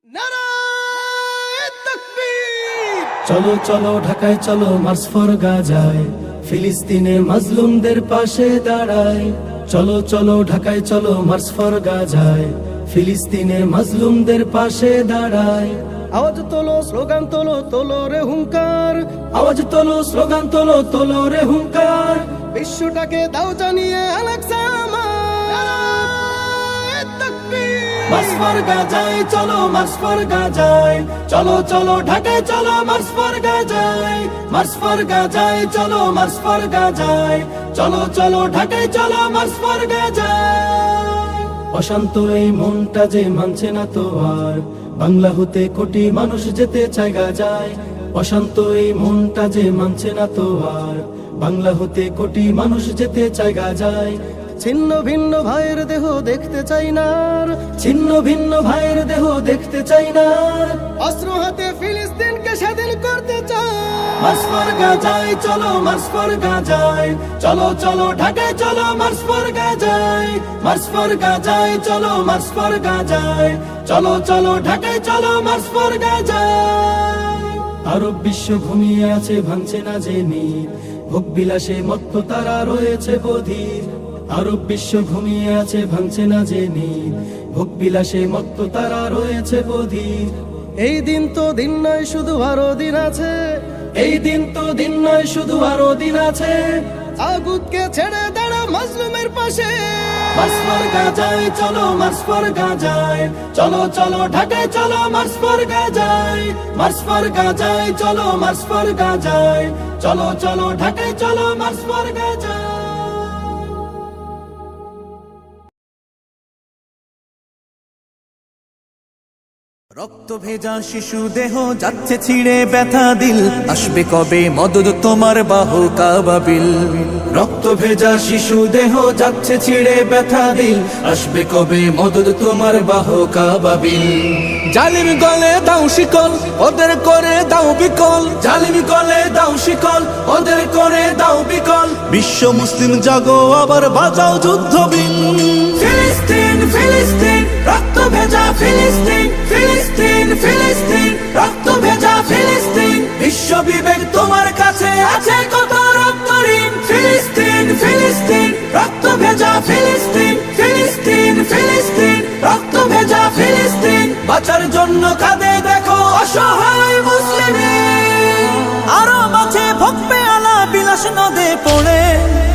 নারায়ে তাকবীর। চলো চলো ঢাকায় চলো মার্চ ফর গাজায়, ফিলিস্তিনের মাজলুমদের পাশে দাঁড়ায়। চলো চলো ঢাকায় চলো মার্চ ফর গাজায়, ফিলিস্তিনের মাজলুমদের পাশে দাঁড়ায়। আওয়াজ তোলো, স্লোগান তোলো, তোলো রে হুঙ্কার। আওয়াজ তোলো, স্লোগান তোলো, তোলো রে হুঙ্কার। বিশ্বটাকে দাও জানিয়ে আলাকসা আমার। নারায়ে তাকবীর। মার্চ ফর গাজায় চলো, মার্চ ফর গাজায়। চলো চলো ঢাকায় চলো মার্চ ফর গাজায়, মার্চ ফর গাজায় চলো, মার্চ ফর গাজায়। চলো চলো ঢাকায় চলো মার্চ ফর গাজায়। অশান্ত এই মনটা যে মানছে না তো আর, বাংলা হতে কোটি মানুষ যেতে চায় গাজায়। অশান্ত এই মনটা যে মানছে না তো আর, বাংলা হতে কোটি মানুষ যেতে চায় গাজায়। ছিন্ন ভিন্ন ভাইয়ের দেহ দেখতে চাই না আর। ছিন্ন ভিন্ন ভাইয়ের দেহ দেখতে চাই না আর। অস্ত্র হাতে ফিলিস্তিনকে স্বাধীন করতে চাই। মার্চ ফর গাজায় চলো, মার্চ ফর গাজায়। চলো চলো ঢাকায় চলো মার্চ ফর গাজায়, মার্চ ফর গাজায় চলো, মার্চ ফর গাজায়। চলো চলো ঢাকায় চলো মার্চ ফর গাজায়। আরব বিশ্ব ঘুমিয়ে আছে ভাঙছে না যে নীর, ভোগ বিলাসে মত্ত তারা রয়েছে বধির। আরব বিশ্ব ঘুমিয়ে আছে ভাঙছে না যে নীর, ভোগ বিলাসে মত্ত তারা রয়েছে বধির। এই দিন তো দিন নয়, শুধু আরো দিন আছে। এই দিন তো দিন নয়, শুধু আরো দিন আছে। আগুতকে ছেড়ে দাঁড়া মাজলুমের পাশে। মার্চ ফর গাজায় চলো, মার্চ ফর গাজায়। চলো চলো ঢাকায় চলো মার্চ ফর গাজায়, মার্চ ফর গাজায় চলো, মার্চ ফর গাজায়। চলো চলো ঢাকায় চলো মার্চ ফর গাজায়। রক্ত ভেজা শিশু দেহ যাচ্ছে ছিঁড়ে ব্যথা দিল, আসবে কবে মদদ তোমার বাহক আবাবিল। রক্ত ভেজা শিশু দেহ যাচ্ছে ছিঁড়ে ব্যথা দিল, আসবে কবে মদদ তোমার বাহক আবাবিল। জালিম গলে দাও শিকল, ওদের করে দাও বিকল। জালিম গলে দাও শিকল, ওদের করে দাও বিকল। বিশ্ব মুসলিম জাগো আবার বাজাও যুদ্ধ বিন। ফিলিস্তিন ফিলিস্তিন রক্ত ভেজা ফিলিস্তিন, ফিলিস্তিন ফিলিস্তিন রক্ত ভেজা ফিলিস্তিন। বিশ্ব বিবেক তোমার কাছে আছে কত রক্ত ঋণ। ফিলিস্তিন ফিলিস্তিন রক্ত ভেজা ফিলিস্তিন, ফিলিস্তিন ফিলিস্তিন রক্ত ভেজা ফিলিস্তিন। বাঁচার জন্য কাঁদে দেখো অসহায় মুসলিম। আরো মাঝে ভোগ পেয়ালা বিলাস নদে পড়ে,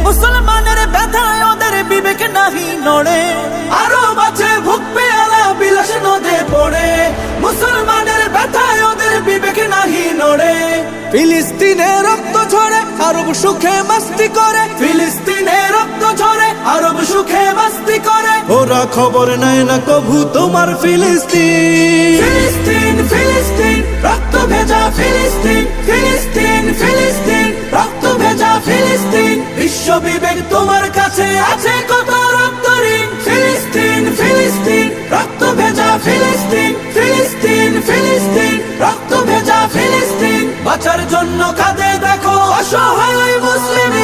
মুসলমানের ব্যথায় ওদের বিবেক নাহি নড়ে। আরো বাঁচে ভোগ পেয়ালা বিলাস নদে পড়ে, মুসলমানের ব্যথায় ওদের বিবেক নাহি নড়ে। ফিলিস্তিনে রক্ত ঝরে আরব সুখে মাস্তি করে, ফিলিস্তিনে রক্ত ঝরে আরব সুখে মাস্তি করে। ওরা খবর নেয় না কভু তোমার ফিলিস্তিন। ফিলিস্তিন ফিলিস্তিন রক্ত ভেজা ফিলিস্তিন, ফিলিস্তিন ফিলিস্তিন রক্ত ভেজা ফিলিস্তিন। বিশ্ব বিবেক তোমার কাছে আছে কত রক্ত ঋণ। ফিলিস্তিন ফিলিস্তিন রক্ত ভেজা ফিলিস্তিন, ফিলিস্তিন ফিলিস্তিন রক্ত ভেজা ফিলিস্তিন। বাঁচার জন্য কাঁদে দেখো অসহায় মুসলিম।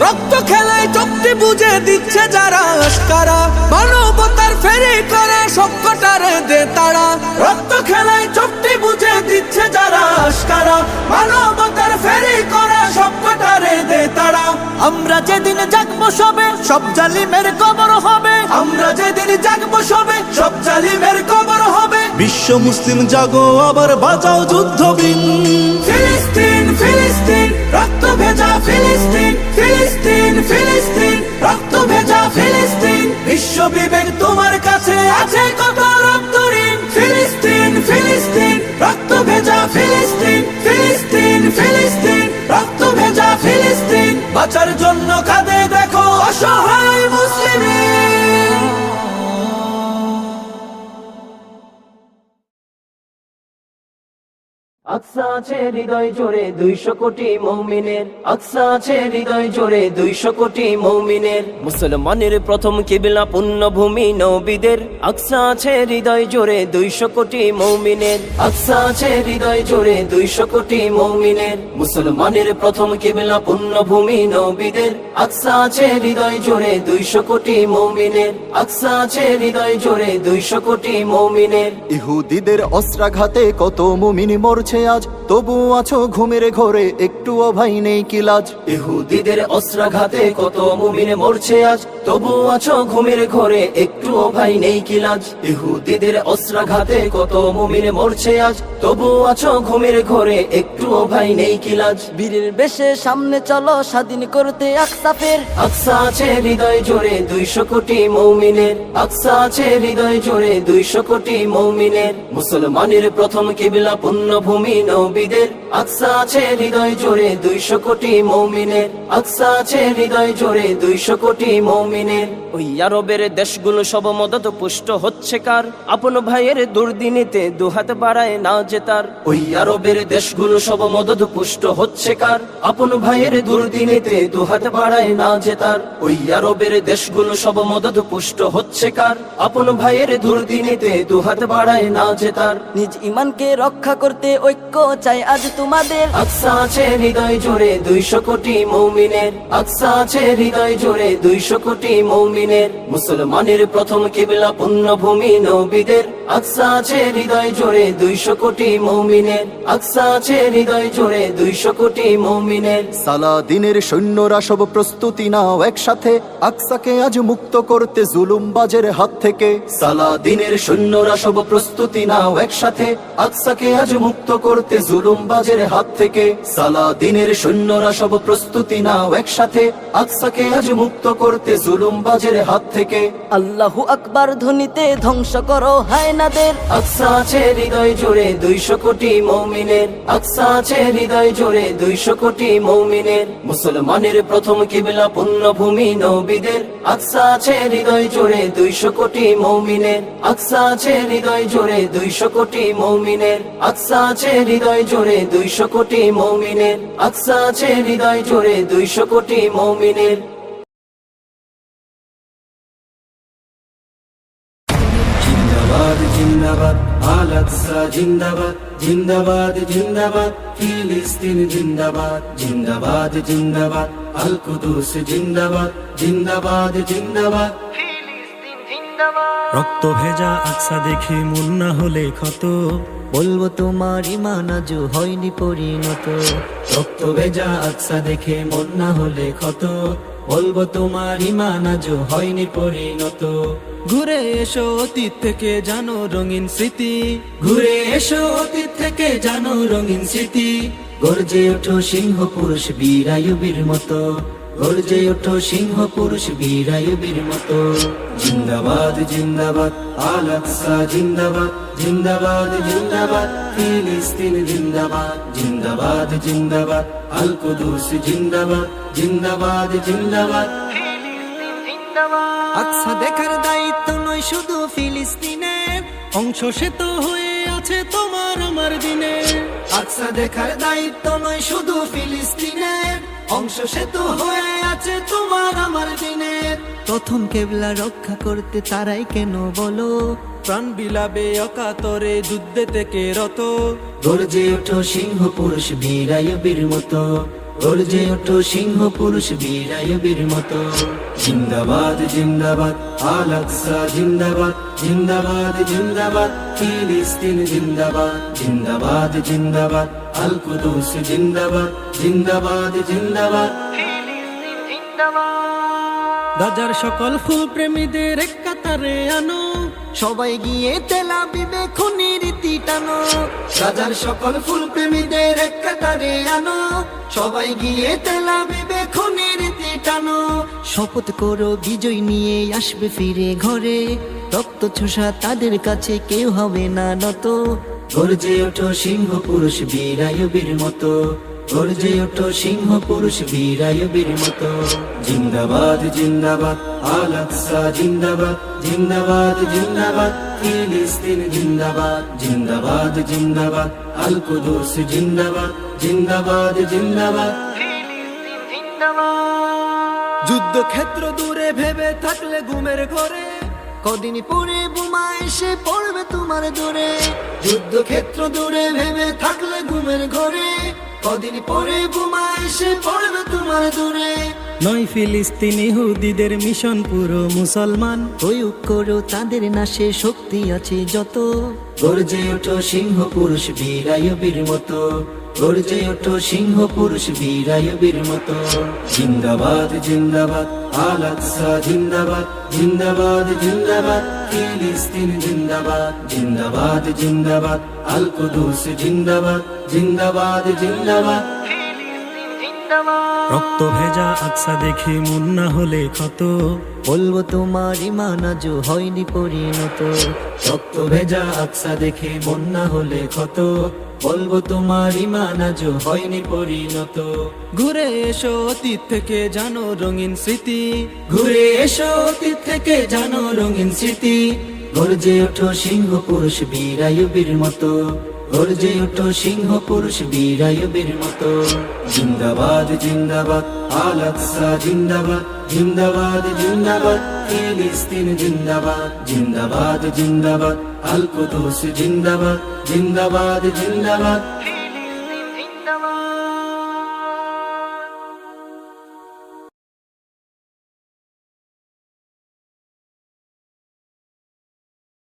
রক্ত খেলায় চোখটি বুঝে দিচ্ছে যারা আস্কারা, মানবতার ফেরি করে সবকটারে দে তারা। রক্ত খেলায় চোখটি বুঝে দিচ্ছে যারা আস্কারা, মানবতার ফেরি করা সবকটারে দে তারা। আমরা যেদিন জাগবো সবে সব জালিমের কবর হবে, আমরা যেদিন জাগবো সবে সব জালিমের কবর হবে। বিশ্ব মুসলিম জাগো আবার বাজাও যুদ্ধ বিন। ফিলিস্তিন ফিলিস্তিন রক্ত ভেজা ফিলিস্তিন, ফিলিস্তিন ফিলিস্তিন রক্ত ভেজা ফিলিস্তিন। বিশ্ব বিবেক তোমার কাছে আছে কত রক্ত ঋণ। ফিলিস্তিন ফিলিস্তিন রক্ত ভেজা ফিলিস্তিন, ফিলিস্তিন ফিলিস্তিন রক্ত ভেজা ফিলিস্তিন। বাঁচার জন্য কাঁদে দেখো অসহায় মুসলিম। আকসা আছে হৃদয় জোরে 200 কোটি মুমিনের, আকসা আছে হৃদয় জোরে 200 কোটি মুমিনের। মুসলমানের প্রথম কিবলা পুণ্যভূমি নবীদের, আকসা আছে হৃদয় জোরে 200 কোটি মুমিনের, আকসা আছে হৃদয় জোরে 200 কোটি মুমিনের। মুসলমানের প্রথম কিবলা পুণ্যভূমি নবীদের, আকসা আছে হৃদয় জোরে 200 কোটি মুমিনের, আকসা আছে হৃদয় জোরে 200 কোটি মুমিনের। ইহুদিদের অস্ত্রাঘাতে কত মুমিন মরছে আজ, তবু আছো ঘুমের ঘরে একটুও ভাই নেই কি লাজ। ইহুদিদের অস্ত্রাঘাতে কত মুমিন মরছে আজ, তবু আছো ঘুমের ঘরে একটুও ভাই নেই কি লাজ। ইহুদিদের অস্ত্রাঘাতে কত মুমিন মরছে আজ, তবু আছো ঘুমের ঘরে একটুও ভাই নেই কি লাজ। বীরের বেশে সামনে চলো স্বাধীন করতে আকসা ফের, আকসা আছে হৃদয় জোরে 200 কোটি মুমিনের, আকসা আছে হৃদয় জোরে 200 কোটি মুমিনের। মুসলমানের প্রথম কিবলা পুণ্যভূমি নবীদের, আকসা আছে হৃদয় জোরে 200 কোটি মুমিনের, আকসা আছে হৃদয় জোরে 200 কোটি মুমিনের। ওই আরবের দেশগুলো সব মদত পুষ্ট হচ্ছে কার, আপন ভাইয়ের দুর্দিনীতে দুহাত বাড়ায় না জেতার। ওই আরবের দেশগুলো সব মদত পুষ্ট হচ্ছে কার, আপন ভাইয়ের দুর্দিনীতে দুহাত বাড়ায় না জেতার। ওই আরবের দেশগুলো সব মদত পুষ্ট হচ্ছে কার, আপন ভাইয়ের দুর্দিনীতে দুহাত বাড়ায় না জেতার। নিজ ইমানকে রক্ষা করতে ঐক্য চাই আজ তোমাদের, আকসা আছে হৃদয় জোরে 200 কোটি মুমিনের, আকসা আছে হৃদয় জোরে 200 কোটি মুমিনের। মুসলমানের প্রথম কিবলা পুণ্যভূমি নবীদের, আকসা আছে হৃদয় জোরে 200 কোটি মুমিনের, আকসা আছে হৃদয় জোরে 200 কোটি মুমিনের। সালাদিনের সৈন্যরা সব প্রস্তুতি নাও একসাথে, আকসাকে আজ মুক্ত করতে জুলুমবাজের হাত থেকে। সালাদিনের সৈন্যরা সব প্রস্তুতি নাও একসাথে, আকসাকে আজ মুক্ত করতে জুলুমবাজের হাত থেকে। সালাদিনের সৈন্যরা সব প্রস্তুতি নাও একসাথে, আকসাকে আজ মুক্ত করতে জুলুমবাজের হাত থেকে। আল্লাহু আকবার ধ্বনিতে ধ্বংস করো হায়নাদের, আকসা আছে হৃদয় জোরে 200 কোটি মুমিনের, আকসা আছে হৃদয় জোরে 200 কোটি মুমিনের। মুসলমানের প্রথম কিবলা পুণ্যভূমি নবীদের, আকসা আছে হৃদয় জোরে 200 কোটি মুমিনের, আকসা আছে হৃদয় জোরে 200 কোটি মুমিনের, আকসা আছে হৃদয় জোরে 200 কোটি মুমিনের, আকসা আছে হৃদয় জোরে 200 কোটি মুমিনের। জিন্দাবাদ জিন্দাবাদ আল আকসা জিন্দাবাদ, জিন্দাবাদ জিন্দাবাদ ফিলিস্তিন জিন্দাবাদ, জিন্দাবাদ জিন্দাবাদ আল কুদুস জিন্দাবাদ, জিন্দাবাদ জিন্দাবাদ ফিলিস্তিন জিন্দাবাদ। রক্ত ভেজা আকসা দেখে মন না হলে ক্ষত, বলবো তোমার ইমান আজ হয়নি পরিণত। রক্ত ভেজা আকসা দেখে মন না হলে ক্ষত, বলবো তোমার ইমান আজ হয়নি পরিণত। ঘুরে এসো অতীত থেকে জানো রঙিন স্মৃতি, ঘুরে এসো অতীত থেকে জানো রঙিন স্মৃতি। গর্জে ওঠো সিংহ পুরুষ বীরায়ুবীর মতো, গর্জে ওঠো সিংহ পুরুষ বীরায়ুবীর মতো। জিন্দাবাদ জিন্দাবাদ আল আকসা জিন্দাবাদ, জিন্দাবাদ জিন্দাবাদ ফিলিস্তিন জিন্দাবাদ, জিন্দাবাদ জিন্দাবাদ আল কুদুস জিন্দাবাদ, জিন্দাবাদ জিন্দাবাদ ফিলিস্তিন জিন্দাবাদ। আকসা দেখার দায়িত্ব নয় শুধু ফিলিস্তিনের, অংশ সে তো হয়ে আছে তোমার আমার দিনে। আকসা দেখার দায়িত্ব নয় শুধু ফিলিস্তিনের, অংশ সে তো হয়ে আছে তোমার আমার দিনের। প্রথম কেবলা রক্ষা করতে তারাই কেন বলো, প্রাণ বিলাবে অকাতরে যুদ্ধে থেকে রত। গর্জে ওঠো সিংহ পুরুষ বীরায়ুবীর মতো, গর্জে ওঠো সিংহ পুরুষ বীরায়ুবীর মতো। জিন্দাবাদ জিন্দাবাদ আল আকসা জিন্দাবাদ, জিন্দাবাদ জিন্দাবাদ ফিলিস্তিন জিন্দাবাদ, জিন্দাবাদ জিন্দাবাদ আল কুদুস জিন্দাবাদ, জিন্দাবাদ জিন্দাবাদ ফিলিস্তিন জিন্দাবাদ। গাজার সকল ফুল প্রেমীদের এক কাতারে আনো, সবাই গিয়ে তেল আবিবে খুনি রীতি টানো। গাজার সকল ফুল প্রেমীদের এক কাতারে আনো, সবাই গিয়ে তেল আবিবে খুনি রীতি টানো। শপথ করো বিজয় নিয়ে আসবে ফিরে ঘরে, রক্ত ছোষা তাদের কাছে কেউ হবে না নত। গর্জে ওঠো সিংহ পুরুষ বীরায়ুবীর মতো, গর্জে ওঠো সিংহ পুরুষ বীর আইয়ুবের মতো। জিন্দাবাদ জিন্দাবাদ আল আকসা জিন্দাবাদ জিন্দাবাদ জিন্দাবাদ ফিলিস্তিন জিন্দাবাদ জিন্দাবাদ জিন্দাবাদ আল কুদুস জিন্দাবাদ জিন্দাবাদ জিন্দাবাদ। যুদ্ধক্ষেত্র দূরে ভেবে থাকলে ঘুমের ঘরে, কদিন পরে বোমা এসে পড়বে তোমার দূরে। যুদ্ধক্ষেত্র দূরে ভেবে থাকলে ঘুমের ঘরে, কদিন পরে বোমা এসে পড়বে তোমার দূরে। নয় ফিলিস্তিন ইহুদিদের মিশন পুরো মুসলমান, প্রয়োগ করো তাদের নাশে শক্তি আছে যত। গর্জে ওঠো সিংহ পুরুষ বীর আইয়ুবের মতো। গর্জে ওঠো সিংহ পুরুষ বীর আইয়ুবের মতো। জিন্দাবাদ জিন্দাবাদ আল আকসা জিন্দাবাদ জিন্দাবাদ জিন্দাবাদ ফিলিস্তিন জিন্দাবাদ জিন্দাবাদ জিন্দাবাদ আল কুদুস জিন্দাবাদ জিন্দাবাদ জিন্দাবাদ। রক্ত ভেজা আকসা দেখে মন না হলে ক্ষত, বলবো তোমার ইমান আজও হয়নি পরিণত। রক্ত ভেজা আকসা দেখে মন না হলে ক্ষত, বলবো তোমার ইমান আজও হয়নি পরিণত। ঘুরে এসো অতীত থেকে জানো রঙিন স্মৃতি, ঘুরে এসো অতীত থেকে জানো রঙিন স্মৃতি। গর্জে ওঠো সিংহ পুরুষ বীর আইয়ুবের মতো। গর্জে ওঠো সিংহ পুরুষ বীর আইয়ুবের মতো। জিন্দাবাদ জিন্দাবাদ আল আকসা জিন্দাবাদ জিন্দাবাদ জিন্দাবাদ ফিলিস্তিন জিন্দাবাদ জিন্দাবাদ জিন্দাবাদ আল কুদুস জিন্দাবাদ জিন্দাবাদ জিন্দাবাদ।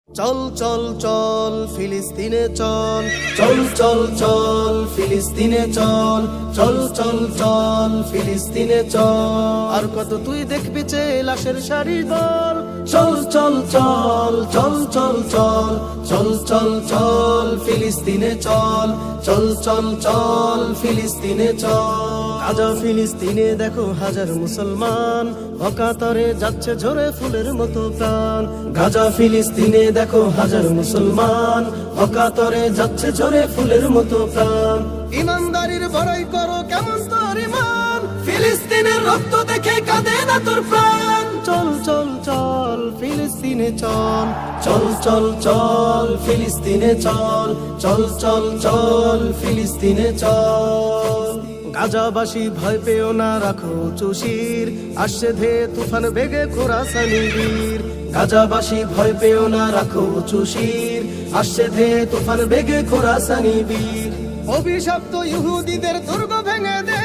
চল চল চল ফিলিস্তিনে চল, চল চল চল ফিলিস্তিনে চল, চল চল চল ফিলিস্তিনে চল। আর কত তুই দেখবি চে লাশের সারি দল। চল চল চল চল চল চল চল চল চল ফিলিস্তিনে চল, চল চল চল ফিলিস্তিনে চল। গাজা ফিলিস্তিনে দেখো হাজার মুসলমান, অকাতরে যাচ্ছে ঝরে ফুলের মতো প্রাণ। গাজা ফিলিস্তিনে দেখো হাজার মুসলমান, অকাতরে যাচ্ছে ঝরে ফুলের মতো প্রাণ। ইমানদারির বড়াই করো কেমন তোর ইমান, ফিলিস্তিনের রক্ত দেখে কাঁদে না তোর প্রাণ। চল চল চল ফিলিস্তিনে চল, চল চল চল ফিলিস্তিনে চল, চল চল চল ফিলিস্তিনে চল। গাজাবাসী ভয় পেও না রাখো উঁচু শির, আসছে ধে তুফান বেগে খোরাসানি বীর। গাজাবাসী ভয় পেও না রাখো উঁচু শির, আসছে ধে তুফান বেগে খোরাসানি বীর। অভিশপ্ত ইহুদিদের দুর্গ ভেঙে দে,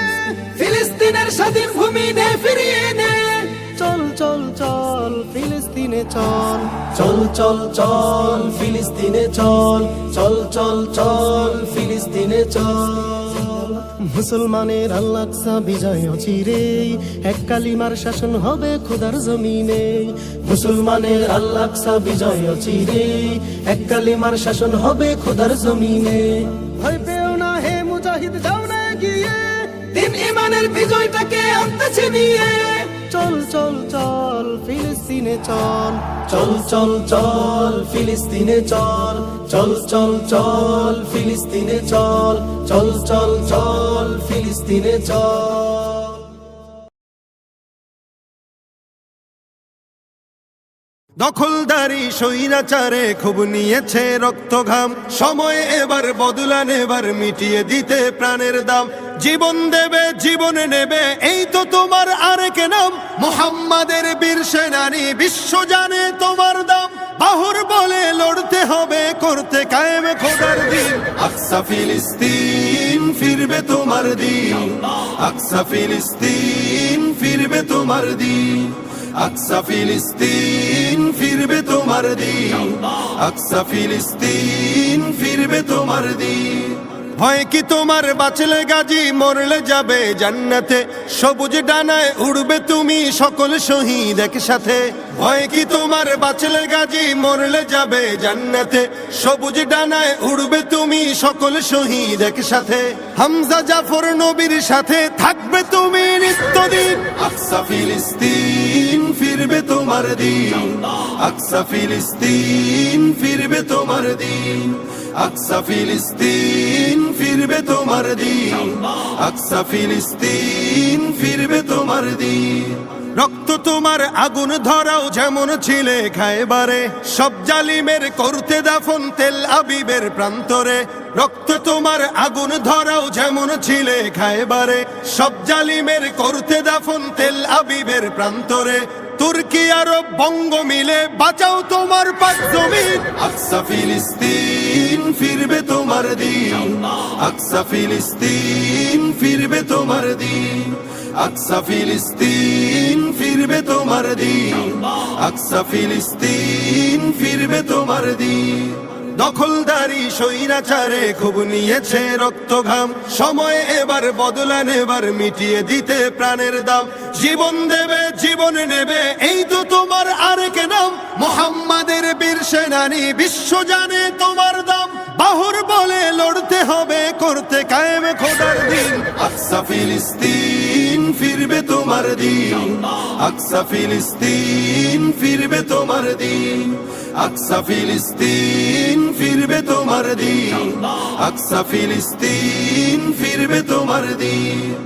ফিলিস্তিনের স্বাধীন ভূমি নে ফিরিয়ে নে। চল চল চল ফিলিস্তিনে চল, চল চল চল ফিলিস্তিনে চল, চল চল চল ফিলিস্তিনে চল। মুসলমানের আল আকসা বিজয় অচিরে, এক কালিমার শাসন হবে খোদার জমিনে। মুসলমানের আল আকসা বিজয় অচিরে, এক কালিমার শাসন হবে খোদার জমিনে। ভয় পেও না হে মুজাহিদ, যাও না গিয়ে, দিন ইমানের বিজয়টাকে আনতেছে নিয়ে। চল চল চল ফিলিস্তিনে চল, চল চল চল ফিলিস্তিনে চল, চল চল চল ফিলিস্তিনে চল, চল চল চল ফিলিস্তিনে চল। দখলদারি স্বৈরাচারে খুব নিয়েছে রক্ত ঘাম, সময় এবার বদলা নেবার মিটিয়ে দিতে প্রাণের দাম। জীবন দেবে জীবনে নেবে এই তো তোমার আরেক নাম, মুহাম্মাদের বীর সেনানী বিশ্ব জানে তোমার দাম। বাহুর বলে লড়তে হবে করতে কায়েম খোদার দিন, আকসা ফিলিস্তিন ফিরবে তোমার দিন, আকসা ফিলিস্তিন ফিরবে তোমার দিন, আকসা ফিলিস্তিন ফিরবে তোমার দিন, আকসা ফিলিস্তিন ফিরবে তোমার দিন। ভয় কি তোমার বাঁচলে গাজী মরলে যাবে জান্নাতে, সবুজ ডানায় উড়বে তুমি সকল শহীদ একসাথে। ভয় কি তোমার বাঁচলে গাজী মরলে যাবে জান্নাতে, সবুজ ডানায় উড়বে তুমি সকল শহীদ একসাথে। হামজা জাফর নবীর সাথে থাকবে তুমি নিত্যদিন, আকসা ফিলিস্তিন ফির ফিরবে তোমার দিন আকসা ফিলিস্তিন ফিরবে তোমার দিন আকসা ফিলিস্তিন ফিরবে তোমার দিন আকসা ফিলিস্তিন ফিরবে তোমার দিন রক্ত তোমার আগুন ধরাও যেমন ছিলে খায়বারে সব জালিমের করতে দাফন তেল আবিবের প্রান্তরে রক্ত তোমার আগুন ধরাও যেমন ছিলে খায়বারে সব জালিমের করতে দাফন তেল আবিবের প্রান্তরে তুর্কি আরব বঙ্গ মিলে বাঁচাও তোমার পাক জমিন আকসা ফিলিস্তিন ফিরবে তোমার দিন আকসা ফিলিস্তিন ফিরবে তোমার দিন আকসা ফিলিস্তিন ফিরবে তোমার দিন আকসা ফিলিস্তিন ফিরবে তোমার দিন দখলদারি স্বৈরাচারে খুব নিয়েছে রক্ত ঘাম সময় এবার বদলা নেবার মিটিয়ে দিতে প্রাণের দাম জীবন দেবে জীবন নেবে এই তো তোমার আরেক নাম মুহাম্মাদের বীর সেনানী বিশ্ব জানে তোমার দাম বাহুর বলে লড়তে হবে করতে কায়েম খোদার দিন আকসা ফিলিস্তিন ফিরবে তোমার দিন আকসা ফিলিস্তিন ফিরবে তোমার দিন আকসা ফিলিস্তিন ফিরবে তোমার দিন আকসা ফিলিস্তিন ফিরবে তোমার দিন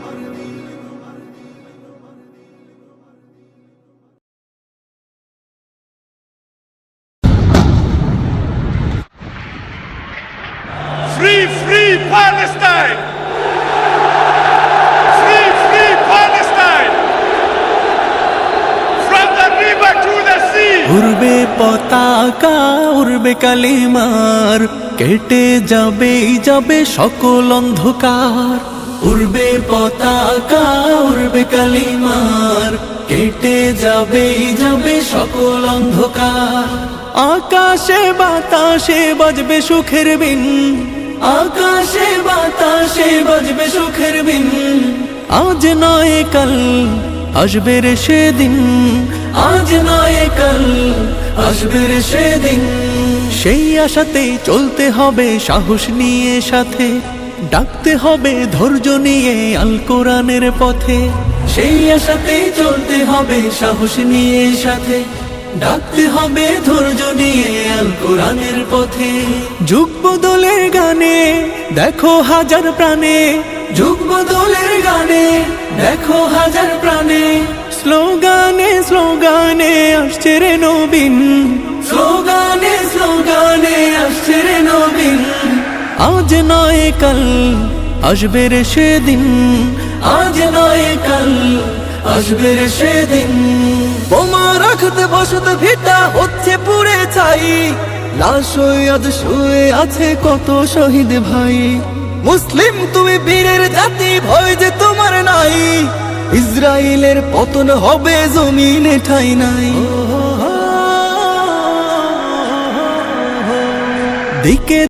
Free, free Palestine! Free, free Palestine! From the river to the sea! উড়বে পতাকা উড়বে কালিমার কেটে যাবে যাবে সকল অন্ধকার উড়বে পতাকা উড়বে কালিমার কেটে যাবে যাবে সকল অন্ধকার আকাশে বাতাসে বাজবে সুখের বিন আকাশে বাতাসে বাজবে সুখের বিন আজ নয় কাল আসবে রে সেদিন আজ নয় কাল আসবে রে সেদিন সেই আশাতেই চলতে হবে সাহস নিয়ে সাথে ডাকতে হবে ধৈর্য নিয়ে আল কোরআনের পথে সেই আশাতেই চলতে হবে সাহস নিয়ে সাথে ডাকতে হবে ধৈর্য নিয়ে আল কোরআনের পথে যুগ বদলের গানে দেখো হাজার প্রাণে যুগ বদলের গানে দেখো হাজার প্রাণে স্লোগানে স্লোগানে আসছে রে নবীন স্লোগানে স্লোগানে আসছে রে নবীন আজ নয় কাল আসবে রে সেদিন আজ নয় কাল আসবে রে সেদিন বোমা রাখতে বসত ভিটা হচ্ছে পুড়ে ছাই লাশ আজ শুয়ে আছে কত শহীদ ভাই মুসলিম তুমি বীরের জাতি ভয় যে তোমার নাই ইসরায়েলের পতন হবে জমিনে ঠাই নাই দিকে